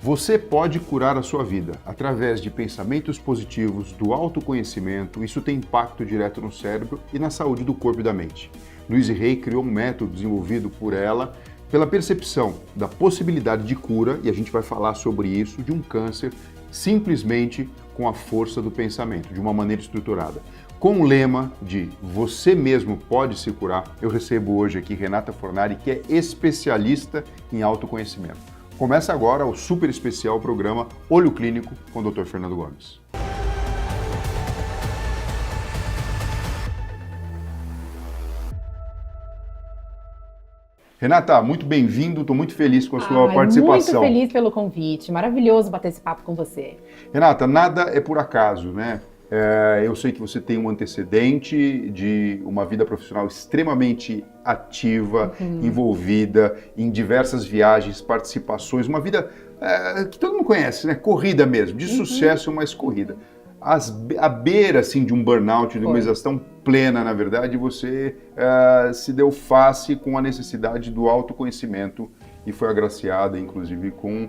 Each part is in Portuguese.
Você pode curar a sua vida através de pensamentos positivos, do autoconhecimento. Isso tem impacto direto no cérebro e na saúde do corpo e da mente. Louise Hay criou um método desenvolvido por ela pela percepção da possibilidade de cura, e a gente vai falar sobre isso, de um câncer simplesmente com a força do pensamento, de uma maneira estruturada. Com o lema de você mesmo pode se curar, eu recebo hoje aqui Renata Fornari, que é especialista em autoconhecimento. Começa agora o super especial programa Olho Clínico com o Dr. Fernando Gomes. Renata, muito bem-vindo, estou muito feliz com a sua participação. Muito feliz pelo convite, maravilhoso bater esse papo com você. Renata, nada é por acaso, né? Eu sei que você tem um antecedente de uma vida profissional extremamente ativa, envolvida em diversas viagens, participações, uma vida que todo mundo conhece, né? Corrida mesmo, de sucesso, mas corrida. À beira assim, de um burnout, de uma exaustão plena, na verdade, você se deu face com a necessidade do autoconhecimento e foi agraciada, inclusive, com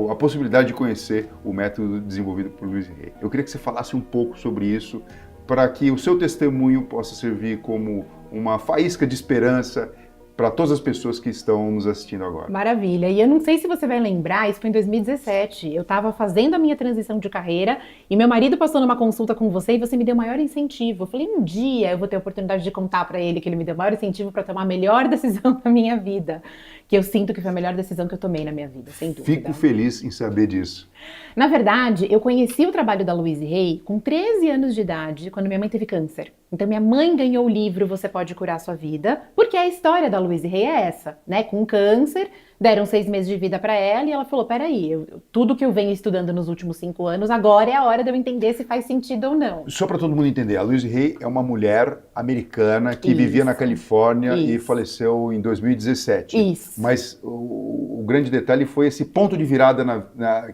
a possibilidade de conhecer o método desenvolvido por Louise Hay. Eu queria que você falasse um pouco sobre isso, para que o seu testemunho possa servir como uma faísca de esperança para todas as pessoas que estão nos assistindo agora. Maravilha. E eu não sei se você vai lembrar, isso foi em 2017. Eu estava fazendo a minha transição de carreira e meu marido passou numa consulta com você e você me deu o maior incentivo. Eu falei, um dia eu vou ter a oportunidade de contar para ele que ele me deu o maior incentivo para tomar a melhor decisão da minha vida. Que eu sinto que foi a melhor decisão que eu tomei na minha vida, sem dúvida. Fico feliz em saber disso. Na verdade, eu conheci o trabalho da Louise Hay com 13 anos de idade, quando minha mãe teve câncer. Então minha mãe ganhou o livro Você Pode Curar a Sua Vida, porque a história da Louise Hay é essa, né? Com câncer, deram 6 meses de vida para ela e ela falou, peraí, tudo que eu venho estudando nos últimos 5 anos, agora é a hora de eu entender se faz sentido ou não. Só para todo mundo entender, a Louise Hay é uma mulher americana que vivia na Califórnia e faleceu em 2017. Isso. Mas o grande detalhe foi esse ponto de virada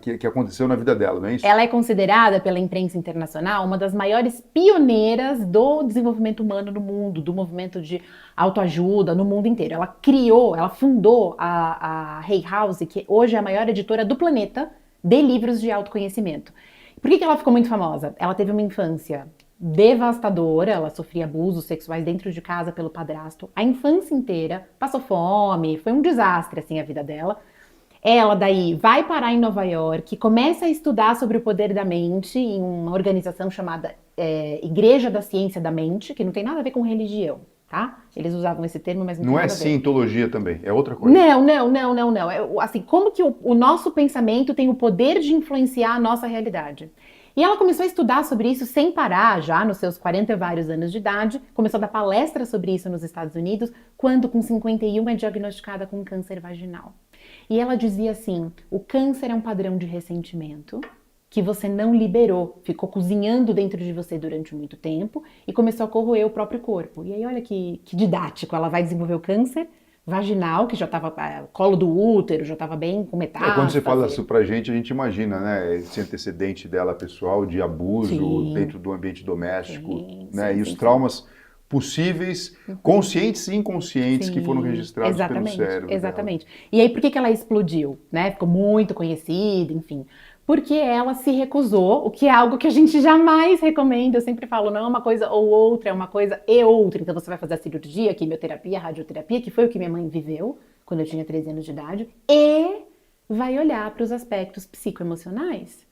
que aconteceu na vida dela, não é isso? Ela é considerada pela imprensa internacional uma das maiores pioneiras do desenvolvimento humano no mundo, do movimento de autoajuda no mundo inteiro. Ela fundou a Hay House, que hoje é a maior editora do planeta de livros de autoconhecimento. Por que ela ficou muito famosa? Ela teve uma infância devastadora, ela sofria abusos sexuais dentro de casa pelo padrasto, a infância inteira, passou fome, foi um desastre assim a vida dela. Ela daí vai parar em Nova York, começa a estudar sobre o poder da mente em uma organização chamada Igreja da Ciência da Mente, que não tem nada a ver com religião, tá? Eles usavam esse termo, mas não é cientologia também, é outra coisa. Não. Assim, como que o nosso pensamento tem o poder de influenciar a nossa realidade. E ela começou a estudar sobre isso sem parar, já nos seus 40 e vários anos de idade, começou a dar palestra sobre isso nos Estados Unidos, quando com 51 é diagnosticada com câncer vaginal. E ela dizia assim, o câncer é um padrão de ressentimento que você não liberou, ficou cozinhando dentro de você durante muito tempo e começou a corroer o próprio corpo. E aí olha que didático, ela vai desenvolver o câncer vaginal, que já estava colo do útero, já estava bem com metástase. Quando você fala isso pra gente, a gente imagina, né, esse antecedente dela pessoal de abuso dentro do ambiente doméstico, né, e os traumas possíveis, conscientes e inconscientes, que foram registrados pelo cérebro. Exatamente. E aí por que ela explodiu, né? Ficou muito conhecida, enfim. Porque ela se recusou, o que é algo que a gente jamais recomenda. Eu sempre falo, não é uma coisa ou outra, é uma coisa e outra. Então você vai fazer a cirurgia, a quimioterapia, a radioterapia, que foi o que minha mãe viveu quando eu tinha 13 anos de idade, e vai olhar para os aspectos psicoemocionais.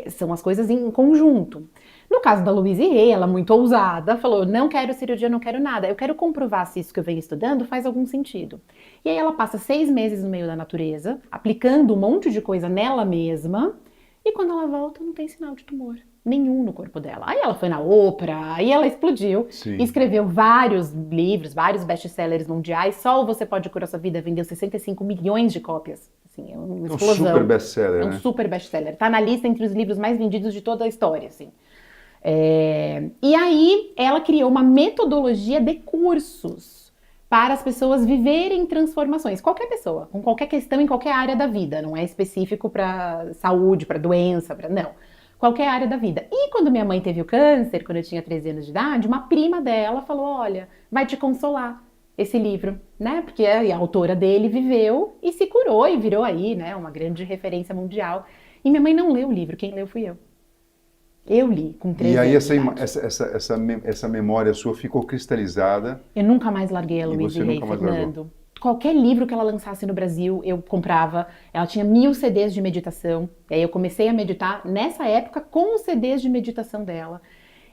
São as coisas em conjunto. No caso da Louise Hay, ela muito ousada, falou, não quero cirurgia, não quero nada, eu quero comprovar se isso que eu venho estudando faz algum sentido. E aí ela passa 6 meses no meio da natureza, aplicando um monte de coisa nela mesma, e quando ela volta não tem sinal de tumor nenhum no corpo dela. Aí ela foi na Oprah, aí ela explodiu, e escreveu vários livros, vários best-sellers mundiais, só o Você Pode Curar Sua Vida vendeu 65 milhões de cópias. Assim, é uma explosão. É um super best-seller, né? É um super best-seller. Tá na lista entre os livros mais vendidos de toda a história, assim. E aí ela criou uma metodologia de cursos para as pessoas viverem transformações. Qualquer pessoa, com qualquer questão em qualquer área da vida. Não é específico para saúde, para doença, não. Qualquer área da vida. E quando minha mãe teve o câncer, quando eu tinha 13 anos de idade, uma prima dela falou, olha, vai te consolar. esse livro, né? Porque a autora dele viveu e se curou e virou aí, né, uma grande referência mundial. E minha mãe não leu o livro, quem leu fui eu. Eu li com E 13 aí anos de idade. essa memória sua ficou cristalizada Eu nunca mais larguei a e Louise você Hay, nunca mais largou. Fernando. Qualquer livro que ela lançasse no Brasil, eu comprava. Ela tinha 1000 CDs de meditação. E aí eu comecei a meditar nessa época com os CDs de meditação dela.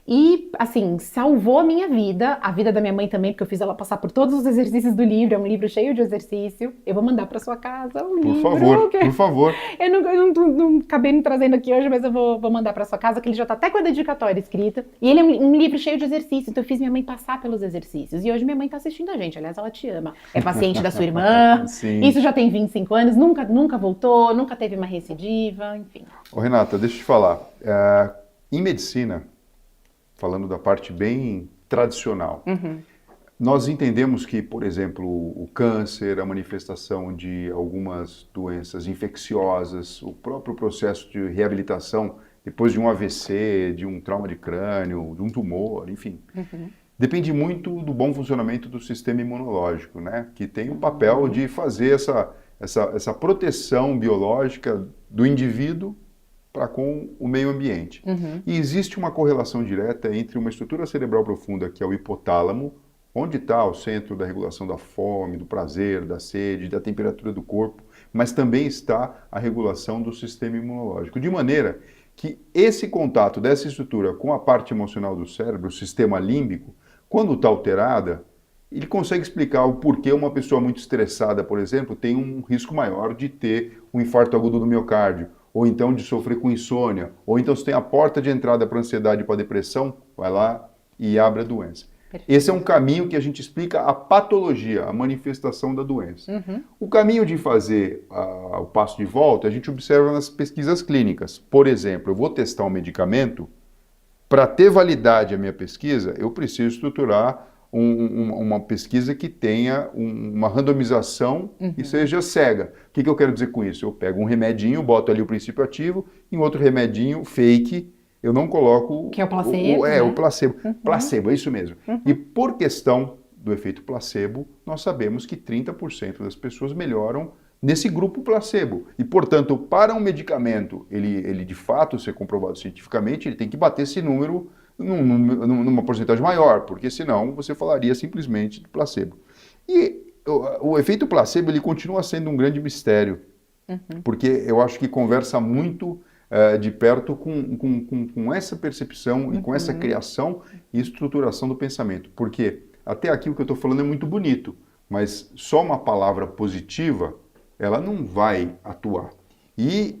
E, assim, salvou a minha vida, a vida da minha mãe também, porque eu fiz ela passar por todos os exercícios do livro. É um livro cheio de exercício. Eu vou mandar para sua casa um Por livro. favor, por favor. Eu não acabei me trazendo aqui hoje, mas eu vou mandar para sua casa, que ele já tá até com a dedicatória escrita. E ele é um livro cheio de exercícios, então eu fiz minha mãe passar pelos exercícios. E hoje minha mãe tá assistindo a gente, aliás, ela te ama. É paciente da sua irmã, Sim. isso já tem 25 anos, nunca voltou, nunca teve uma recidiva, enfim. Ô, Renata, deixa eu te falar. Em medicina, falando da parte bem tradicional, nós entendemos que, por exemplo, o câncer, a manifestação de algumas doenças infecciosas, o próprio processo de reabilitação depois de um AVC, de um trauma de crânio, de um tumor, enfim, depende muito do bom funcionamento do sistema imunológico, né? Que tem o papel de fazer essa proteção biológica do indivíduo para com o meio ambiente. E existe uma correlação direta entre uma estrutura cerebral profunda, que é o hipotálamo, onde está o centro da regulação da fome, do prazer, da sede, da temperatura do corpo, mas também está a regulação do sistema imunológico. De maneira que esse contato dessa estrutura com a parte emocional do cérebro, o sistema límbico, quando está alterada, ele consegue explicar o porquê uma pessoa muito estressada, por exemplo, tem um risco maior de ter um infarto agudo do miocárdio, ou então de sofrer com insônia, ou então se tem a porta de entrada para a ansiedade e para a depressão, vai lá e abre a doença. Perfeito. Esse é um caminho que a gente explica a patologia, a manifestação da doença. O caminho de fazer o passo de volta, a gente observa nas pesquisas clínicas. Por exemplo, eu vou testar um medicamento, para ter validade a minha pesquisa, eu preciso estruturar uma pesquisa que tenha uma randomização e seja cega. O que eu quero dizer com isso? Eu pego um remedinho, boto ali o princípio ativo, em outro remedinho fake, eu não coloco... Que é o placebo, né? O placebo. Placebo, é isso mesmo. E por questão do efeito placebo, nós sabemos que 30% das pessoas melhoram nesse grupo placebo. E, portanto, para um medicamento, ele de fato ser comprovado cientificamente, ele tem que bater esse número numa porcentagem maior, porque senão você falaria simplesmente de placebo. E o efeito placebo ele continua sendo um grande mistério, porque eu acho que conversa muito de perto com essa percepção e com essa criação e estruturação do pensamento. Porque até aqui o que eu estou falando é muito bonito, mas só uma palavra positiva, ela não vai atuar. E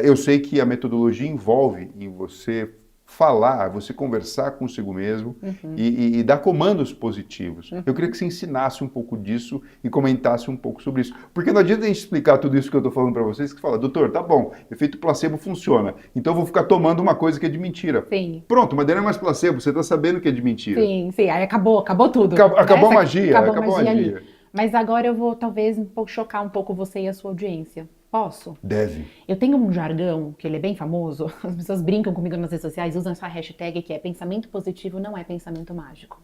eu sei que a metodologia envolve em você falar, você conversar consigo mesmo e dar comandos positivos. Eu queria que você ensinasse um pouco disso e comentasse um pouco sobre isso. Porque não adianta a gente explicar tudo isso que eu estou falando para vocês, que fala, doutor, tá bom, efeito placebo funciona, então eu vou ficar tomando uma coisa que é de mentira. Sim. Pronto, mas daí não é mais placebo, você está sabendo que é de mentira. Sim, aí acabou tudo. Acabou a magia, acabou a magia. Ali. Mas agora eu vou talvez chocar um pouco você e a sua audiência. Posso? Deve. Eu tenho um jargão, que ele é bem famoso, as pessoas brincam comigo nas redes sociais, usam essa hashtag que é pensamento positivo não é pensamento mágico.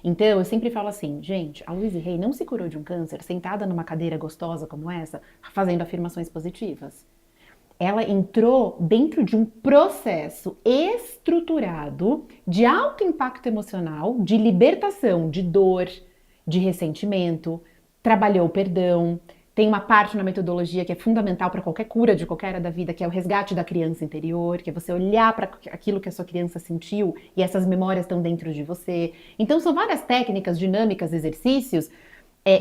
Então, eu sempre falo assim, gente, a Louise Hay não se curou de um câncer sentada numa cadeira gostosa como essa, fazendo afirmações positivas. Ela entrou dentro de um processo estruturado de alto impacto emocional, de libertação de dor, de ressentimento, trabalhou o perdão. Tem uma parte na metodologia que é fundamental para qualquer cura de qualquer área da vida, que é o resgate da criança interior, que é você olhar para aquilo que a sua criança sentiu e essas memórias estão dentro de você. Então são várias técnicas, dinâmicas, exercícios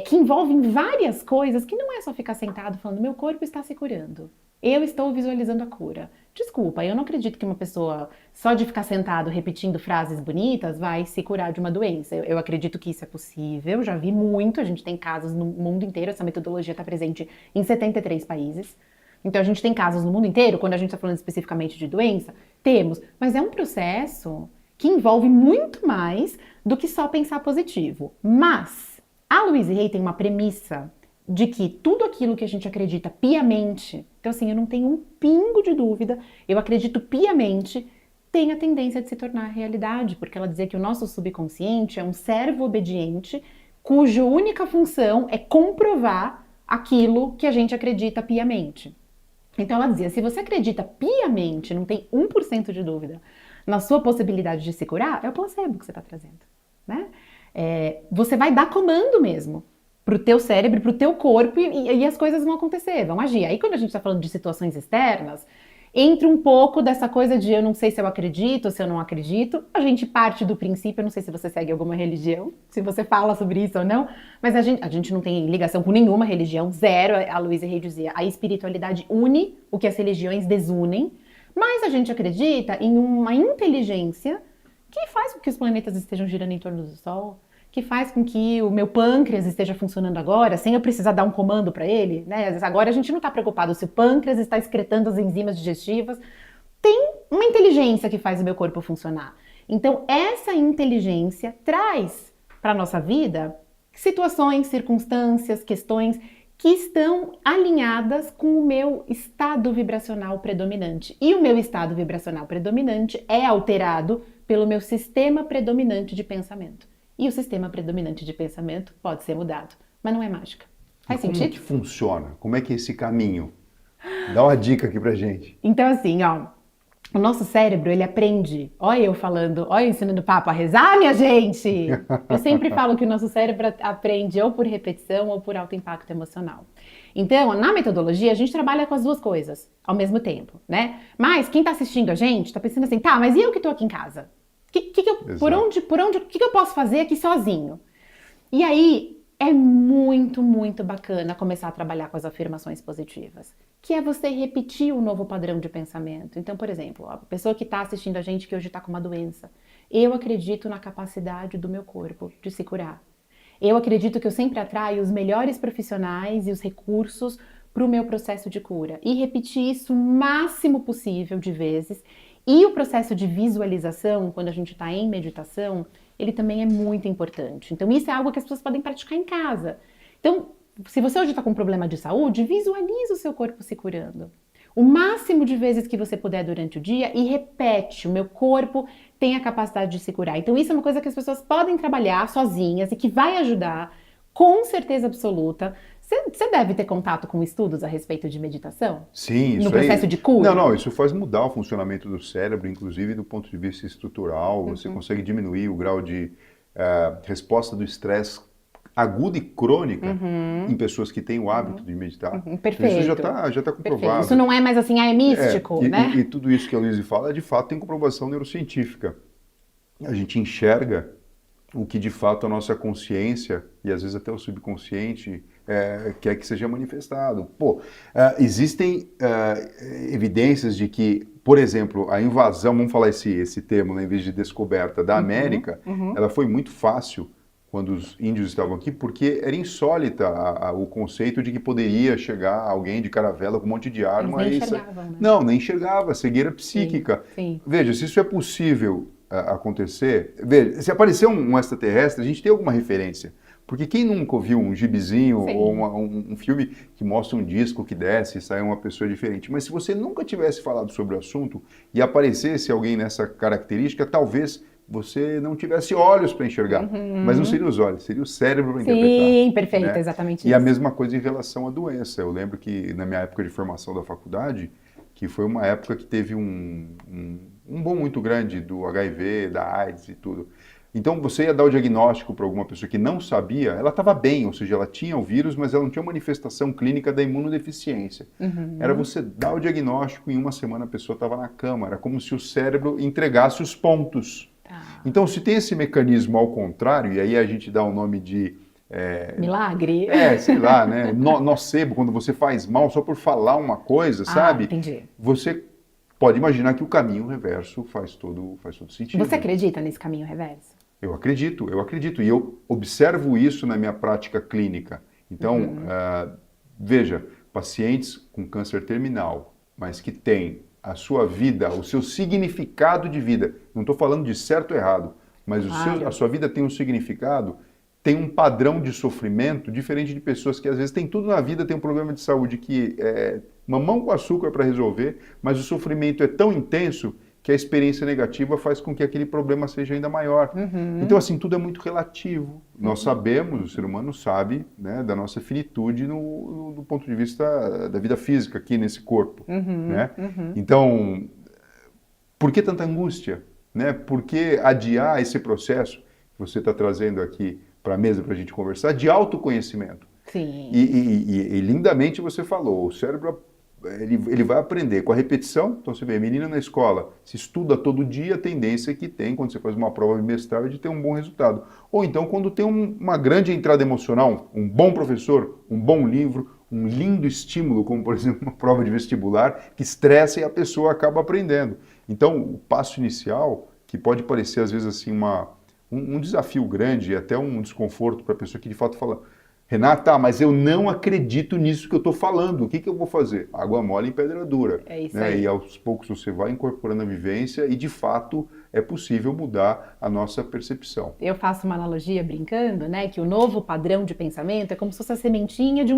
que envolvem várias coisas que não é só ficar sentado falando meu corpo está se curando. Eu estou visualizando a cura. Desculpa, eu não acredito que uma pessoa só de ficar sentado repetindo frases bonitas vai se curar de uma doença. Eu acredito que isso é possível, já vi muito, a gente tem casos no mundo inteiro, essa metodologia está presente em 73 países. Então a gente tem casos no mundo inteiro, quando a gente está falando especificamente de doença, temos, mas é um processo que envolve muito mais do que só pensar positivo. Mas a Louise Hay tem uma premissa de que tudo aquilo que a gente acredita piamente, então assim, eu não tenho um pingo de dúvida, eu acredito piamente, tem a tendência de se tornar realidade, porque ela dizia que o nosso subconsciente é um servo obediente cuja única função é comprovar aquilo que a gente acredita piamente. Então ela dizia, se você acredita piamente, não tem 1% de dúvida, na sua possibilidade de se curar, é o placebo que você está trazendo, né? Você vai dar comando mesmo pro teu cérebro, pro teu corpo e as coisas vão acontecer, vão agir. Aí quando a gente está falando de situações externas, entra um pouco dessa coisa de eu não sei se eu acredito ou se eu não acredito. A gente parte do princípio, eu não sei se você segue alguma religião, se você fala sobre isso ou não, mas a gente não tem ligação com nenhuma religião, zero. A Louise Hay dizia, a espiritualidade une o que as religiões desunem, mas a gente acredita em uma inteligência que faz com que os planetas estejam girando em torno do Sol, que faz com que o meu pâncreas esteja funcionando agora, sem eu precisar dar um comando para ele, né? Agora a gente não está preocupado se o pâncreas está excretando as enzimas digestivas. Tem uma inteligência que faz o meu corpo funcionar. Então, essa inteligência traz para a nossa vida situações, circunstâncias, questões que estão alinhadas com o meu estado vibracional predominante. E o meu estado vibracional predominante é alterado pelo meu sistema predominante de pensamento. E o sistema predominante de pensamento pode ser mudado, mas não é mágica. Faz sentido? Como que funciona? Como é que é esse caminho? Dá uma dica aqui pra gente. Então assim, ó, o nosso cérebro, ele aprende, olha eu falando, olha eu ensinando papo a rezar, minha gente! Eu sempre falo que o nosso cérebro aprende ou por repetição ou por alto impacto emocional. Então, na metodologia, a gente trabalha com as duas coisas ao mesmo tempo, né? Mas quem tá assistindo a gente tá pensando assim, tá, mas e eu que tô aqui em casa? O que eu posso fazer aqui sozinho? E aí é muito, muito bacana começar a trabalhar com as afirmações positivas, que é você repetir um novo padrão de pensamento. Então, por exemplo, a pessoa que está assistindo a gente que hoje está com uma doença, eu acredito na capacidade do meu corpo de se curar. Eu acredito que eu sempre atraio os melhores profissionais e os recursos para o meu processo de cura. E repetir isso o máximo possível de vezes. E o processo de visualização, quando a gente está em meditação, ele também é muito importante. Então, isso é algo que as pessoas podem praticar em casa. Então, se você hoje está com um problema de saúde, visualize o seu corpo se curando. O máximo de vezes que você puder durante o dia e repete, o meu corpo tem a capacidade de se curar. Então, isso é uma coisa que as pessoas podem trabalhar sozinhas e que vai ajudar, com certeza absoluta. Você deve ter contato com estudos a respeito de meditação? Sim, isso no processo de cura? Não, isso faz mudar o funcionamento do cérebro, inclusive do ponto de vista estrutural. Você consegue diminuir o grau de resposta do estresse aguda e crônica em pessoas que têm o hábito de meditar. Perfeito. Isso já tá comprovado. Perfeito. Isso não é mais assim, é místico, né? E tudo isso que a Luísa fala, de fato, tem comprovação neurocientífica. A gente enxerga o que de fato a nossa consciência e às vezes até o subconsciente quer que seja manifestado. Existem evidências de que, por exemplo, a invasão, vamos falar esse termo, né, em vez de descoberta da América, ela foi muito fácil quando os índios estavam aqui, porque era insólita o conceito de que poderia chegar alguém de caravela com um monte de arma. Eles nem enxergavam, né? Não, nem enxergava, cegueira psíquica. Sim. Veja, se isso é possível acontecer, veja, se aparecer um extraterrestre, a gente tem alguma referência. Porque quem nunca ouviu um gibizinho ou um filme que mostra um disco que desce e sai uma pessoa diferente? Mas se você nunca tivesse falado sobre o assunto e aparecesse alguém nessa característica, talvez você não tivesse olhos para enxergar. Mas não seria os olhos, seria o cérebro para interpretar. Sim, perfeito, né? Exatamente isso. E a mesma coisa em relação à doença. Eu lembro que na minha época de formação da faculdade, que foi uma época que teve um boom muito grande do HIV, da AIDS e tudo. Então, você ia dar o diagnóstico para alguma pessoa que não sabia, ela estava bem, ou seja, ela tinha o vírus, mas ela não tinha manifestação clínica da imunodeficiência. Era você dar o diagnóstico e em uma semana a pessoa estava na cama. Era como se o cérebro entregasse os pontos. Então, se tem esse mecanismo ao contrário, e aí a gente dá o nome de... milagre? Sei lá, né? Nocebo, quando você faz mal só por falar uma coisa, sabe? Entendi. Você pode imaginar que o caminho reverso faz todo sentido. Você acredita nesse caminho reverso? Eu acredito. E eu observo isso na minha prática clínica. Então, veja, pacientes com câncer terminal, mas que têm a sua vida, o seu significado de vida, não estou falando de certo ou errado, mas a sua vida tem um significado, tem um padrão de sofrimento diferente de pessoas que às vezes têm tudo na vida, tem um problema de saúde que é mamão com açúcar para resolver, mas o sofrimento é tão intenso que a experiência negativa faz com que aquele problema seja ainda maior. Então, assim, tudo é muito relativo. Nós sabemos, o ser humano sabe, né, da nossa finitude do ponto de vista da vida física aqui nesse corpo, né? Então, por que tanta angústia? Né? Por que adiar esse processo que você está trazendo aqui para a mesa para a gente conversar, de autoconhecimento? Sim. E lindamente você falou, o cérebro ele vai aprender com a repetição. Então você vê, a menina na escola se estuda todo dia, a tendência que tem quando você faz uma prova bimestral é de ter um bom resultado. Ou então quando tem uma grande entrada emocional, um bom professor, um bom livro, um lindo estímulo, como por exemplo uma prova de vestibular, que estressa e a pessoa acaba aprendendo. Então o passo inicial, que pode parecer às vezes assim um desafio grande, até um desconforto para a pessoa que de fato fala: Renata, mas eu não acredito nisso que eu estou falando, o que eu vou fazer? Água mole em pedra dura. É isso né? aí. E aos poucos você vai incorporando a vivência e de fato é possível mudar a nossa percepção. Eu faço uma analogia brincando, né, que o novo padrão de pensamento é como se fosse a sementinha de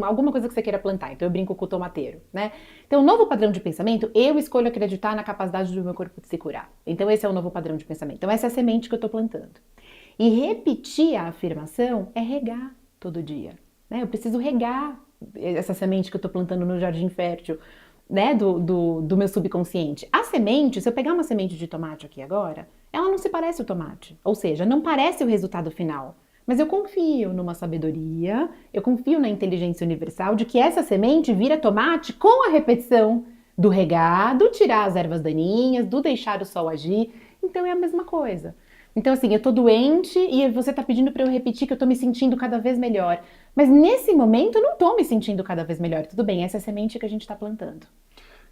alguma coisa que você queira plantar. Então eu brinco com o tomateiro, né? Então o novo padrão de pensamento, eu escolho acreditar na capacidade do meu corpo de se curar. Então esse é o novo padrão de pensamento. Então essa é a semente que eu estou plantando. E repetir a afirmação é regar todo dia, né? Eu preciso regar essa semente que eu estou plantando no jardim fértil, né, do meu subconsciente. A semente, se eu pegar uma semente de tomate aqui agora, ela não se parece o tomate, ou seja, não parece o resultado final, mas eu confio numa sabedoria, eu confio na inteligência universal de que essa semente vira tomate com a repetição do regar, do tirar as ervas daninhas, do deixar o sol agir. Então é a mesma coisa. Então, assim, eu tô doente e você tá pedindo para eu repetir que eu tô me sentindo cada vez melhor. Mas nesse momento eu não tô me sentindo cada vez melhor. Tudo bem, essa é a semente que a gente tá plantando.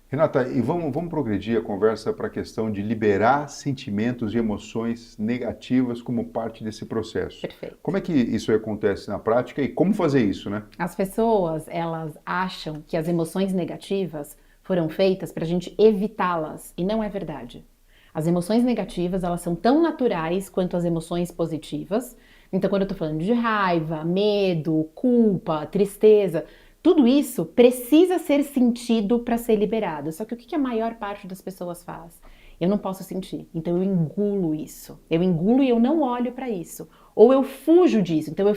Renata, e vamos progredir a conversa para a questão de liberar sentimentos e emoções negativas como parte desse processo. Perfeito. Como é que isso acontece na prática e como fazer isso, né? As pessoas, elas acham que as emoções negativas foram feitas para a gente evitá-las, e não é verdade. As emoções negativas, elas são tão naturais quanto as emoções positivas. Então, quando eu tô falando de raiva, medo, culpa, tristeza, tudo isso precisa ser sentido para ser liberado. Só que o que a maior parte das pessoas faz? Eu não posso sentir, então eu engulo isso. Eu engulo e eu não olho para isso. Ou eu fujo disso. Então,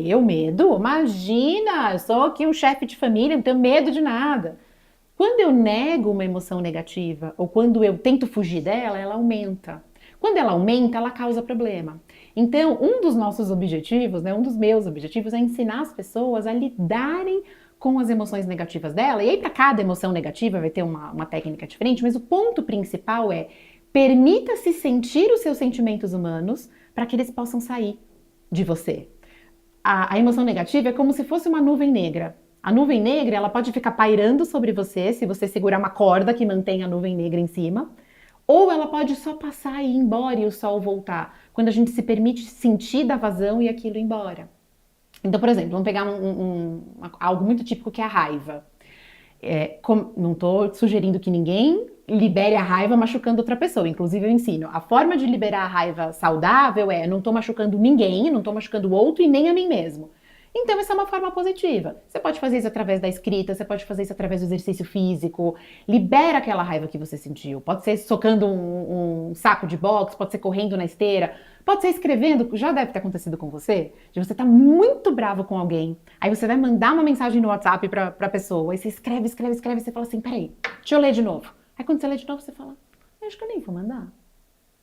eu medo? Imagina, eu sou aqui um chefe de família, não tenho medo de nada. Quando eu nego uma emoção negativa ou quando eu tento fugir dela, ela aumenta. Quando ela aumenta, ela causa problema. Então, um dos nossos objetivos, né, um dos meus objetivos é ensinar as pessoas a lidarem com as emoções negativas dela. E aí, para cada emoção negativa vai ter uma técnica diferente, mas o ponto principal é: permita-se sentir os seus sentimentos humanos para que eles possam sair de você. A emoção negativa é como se fosse uma nuvem negra. A nuvem negra, ela pode ficar pairando sobre você se você segurar uma corda que mantém a nuvem negra em cima, ou ela pode só passar e ir embora e o sol voltar, quando a gente se permite sentir da vazão e aquilo ir embora. Então, por exemplo, vamos pegar algo muito típico que é a raiva. Não estou sugerindo que ninguém libere a raiva machucando outra pessoa, inclusive eu ensino. A forma de liberar a raiva saudável não estou machucando ninguém, não estou machucando o outro e nem a mim mesmo. Então, essa é uma forma positiva. Você pode fazer isso através da escrita, você pode fazer isso através do exercício físico. Libera aquela raiva que você sentiu. Pode ser socando um saco de boxe, pode ser correndo na esteira, pode ser escrevendo. Já deve ter acontecido com você, de você estar muito bravo com alguém. Aí você vai mandar uma mensagem no WhatsApp pra pessoa, aí você escreve, e você fala assim: peraí, deixa eu ler de novo. Aí quando você lê de novo, você fala: eu acho que eu nem vou mandar.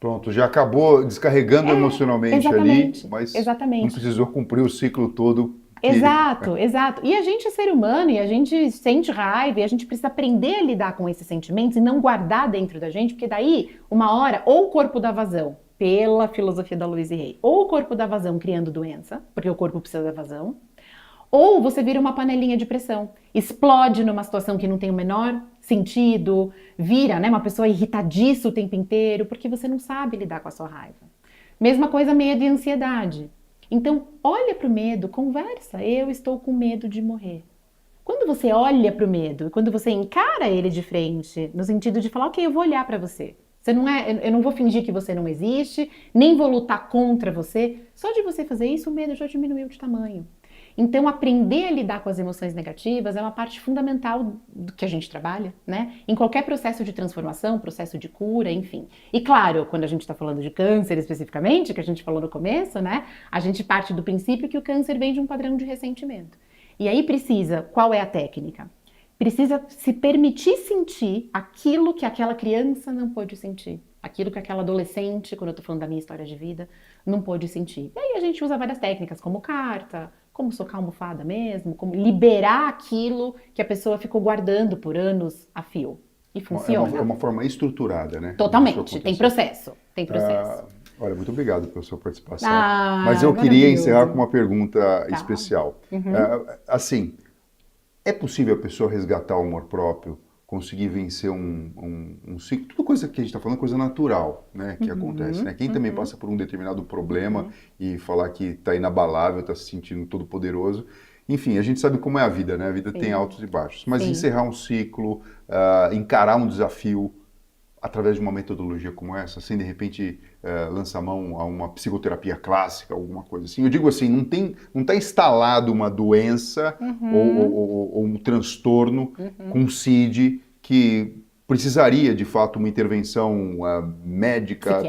Pronto, já acabou descarregando emocionalmente ali, mas não precisou cumprir o ciclo todo. Exato. E a gente é ser humano e a gente sente raiva e a gente precisa aprender a lidar com esses sentimentos e não guardar dentro da gente, porque daí, uma hora, ou o corpo dá vazão, pela filosofia da Louise Hay, ou o corpo dá vazão criando doença, porque o corpo precisa da vazão, ou você vira uma panelinha de pressão, explode numa situação que não tem o menor sentido, vira, né, uma pessoa irritadiça o tempo inteiro, porque você não sabe lidar com a sua raiva. Mesma coisa, medo e ansiedade. Então, olha para o medo, conversa. Eu estou com medo de morrer. Quando você olha para o medo, quando você encara ele de frente, no sentido de falar: ok, eu vou olhar para você. Eu não vou fingir que você não existe, nem vou lutar contra você. Só de você fazer isso, o medo já diminuiu de tamanho. Então, aprender a lidar com as emoções negativas é uma parte fundamental do que a gente trabalha, né? Em qualquer processo de transformação, processo de cura, enfim. E claro, quando a gente está falando de câncer especificamente, que a gente falou no começo, né? A gente parte do princípio que o câncer vem de um padrão de ressentimento. E aí qual é a técnica? Precisa se permitir sentir aquilo que aquela criança não pôde sentir. Aquilo que aquela adolescente, quando eu tô falando da minha história de vida, não pôde sentir. E aí a gente usa várias técnicas, como carta, como socar a almofada mesmo, como liberar aquilo que a pessoa ficou guardando por anos a fio. E funciona. É uma forma estruturada, né? Totalmente. Tem processo. Tem processo. Olha, muito obrigado pela sua participação. Mas eu queria encerrar com uma pergunta especial. Assim, é possível a pessoa resgatar o amor próprio, conseguir vencer um ciclo? Tudo coisa que a gente está falando é coisa natural, né? Que acontece, né? Quem também passa por um determinado problema e falar que está inabalável, está se sentindo todo poderoso. Enfim, a gente sabe como é a vida, né? A vida tem altos e baixos. Mas encerrar um ciclo, encarar um desafio através de uma metodologia como essa, sem de repente lançar mão a uma psicoterapia clássica, alguma coisa assim. Eu digo assim, não está instalado uma doença ou um transtorno com CID que precisaria, de fato, uma intervenção médica,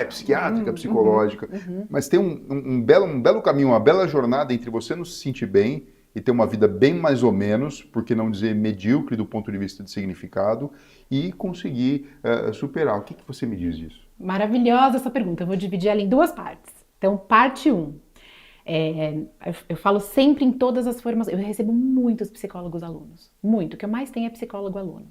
psiquiátrica, psicológica. Mas tem um belo caminho, uma bela jornada entre você não se sentir bem e ter uma vida bem mais ou menos, por que não dizer medíocre do ponto de vista de significado, e conseguir superar. O que você me diz disso? Maravilhosa essa pergunta. Eu vou dividir ela em duas partes. Então, parte 1. Eu falo sempre em todas as formações. Eu recebo muitos psicólogos alunos. Muito. O que eu mais tenho é psicólogo aluno.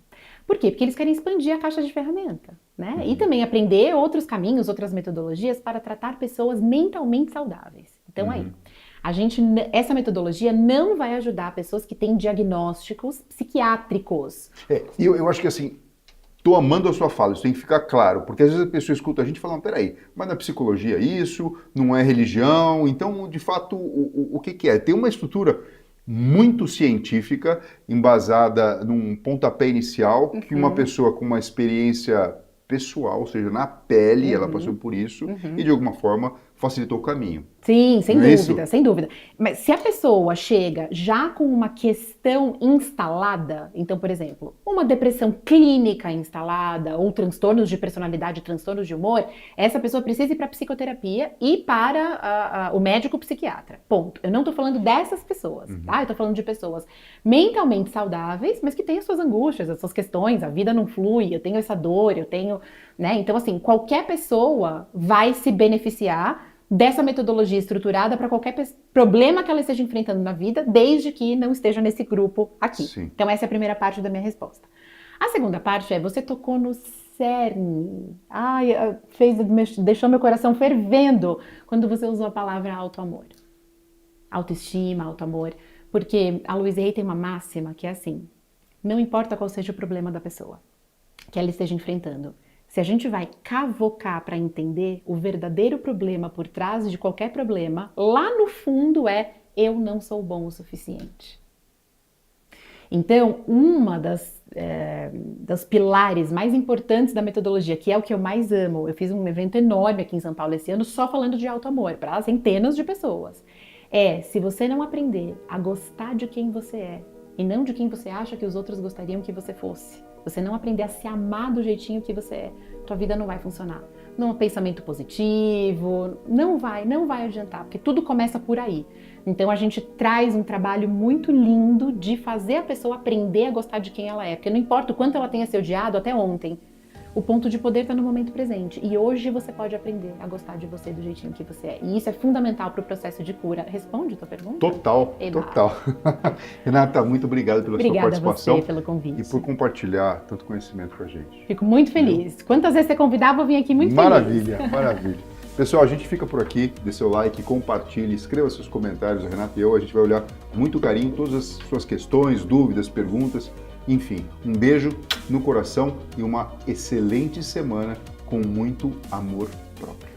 Por quê? Porque eles querem expandir a caixa de ferramenta, né? E também aprender outros caminhos, outras metodologias para tratar pessoas mentalmente saudáveis. Então, essa metodologia não vai ajudar pessoas que têm diagnósticos psiquiátricos. Eu acho que assim, estou amando a sua fala, isso tem que ficar claro, porque às vezes a pessoa escuta a gente falando, peraí, mas na psicologia é isso, não é religião, então de fato o que é? Tem uma estrutura muito científica, embasada num pontapé inicial, que uma pessoa com uma experiência pessoal, ou seja, na pele, ela passou por isso, e de alguma forma facilitou o caminho. Sim, sem dúvida, sem dúvida. Mas se a pessoa chega já com uma questão instalada, então, por exemplo, uma depressão clínica instalada, ou transtornos de personalidade, transtornos de humor, essa pessoa precisa ir para a psicoterapia e para o médico psiquiatra. Ponto. Eu não estou falando dessas pessoas, tá? Eu estou falando de pessoas mentalmente saudáveis, mas que têm as suas angústias, as suas questões, a vida não flui, eu tenho essa dor, eu tenho, né? Então, assim, qualquer pessoa vai se beneficiar dessa metodologia estruturada para qualquer problema que ela esteja enfrentando na vida, desde que não esteja nesse grupo aqui. Sim. Então essa é a primeira parte da minha resposta. A segunda parte você tocou no cerne. Deixou meu coração fervendo quando você usou a palavra autoamor. Autoestima, autoamor. Porque a Louise Hay tem uma máxima que é assim, não importa qual seja o problema da pessoa que ela esteja enfrentando, se a gente vai cavocar para entender o verdadeiro problema por trás de qualquer problema, lá no fundo eu não sou bom o suficiente. Então, uma das pilares mais importantes da metodologia, que é o que eu mais amo, eu fiz um evento enorme aqui em São Paulo esse ano só falando de autoamor para centenas de pessoas, se você não aprender a gostar de quem você é e não de quem você acha que os outros gostariam que você fosse, você não aprender a se amar do jeitinho que você é, tua vida não vai funcionar. Não é um pensamento positivo, não vai adiantar, porque tudo começa por aí. Então a gente traz um trabalho muito lindo de fazer a pessoa aprender a gostar de quem ela é, porque não importa o quanto ela tenha se odiado até ontem, o ponto de poder está no momento presente. E hoje você pode aprender a gostar de você do jeitinho que você é. E isso é fundamental para o processo de cura. Responde a tua pergunta? Total. Renata, muito obrigado pela sua participação. Obrigada a você pelo convite. E por compartilhar tanto conhecimento com a gente. Fico muito feliz. Quantas vezes você convidar, vou vir aqui muito feliz. Maravilha. Pessoal, a gente fica por aqui. Dê seu like, compartilhe, escreva seus comentários. A Renata e eu, a gente vai olhar com muito carinho todas as suas questões, dúvidas, perguntas. Enfim, um beijo no coração e uma excelente semana com muito amor próprio.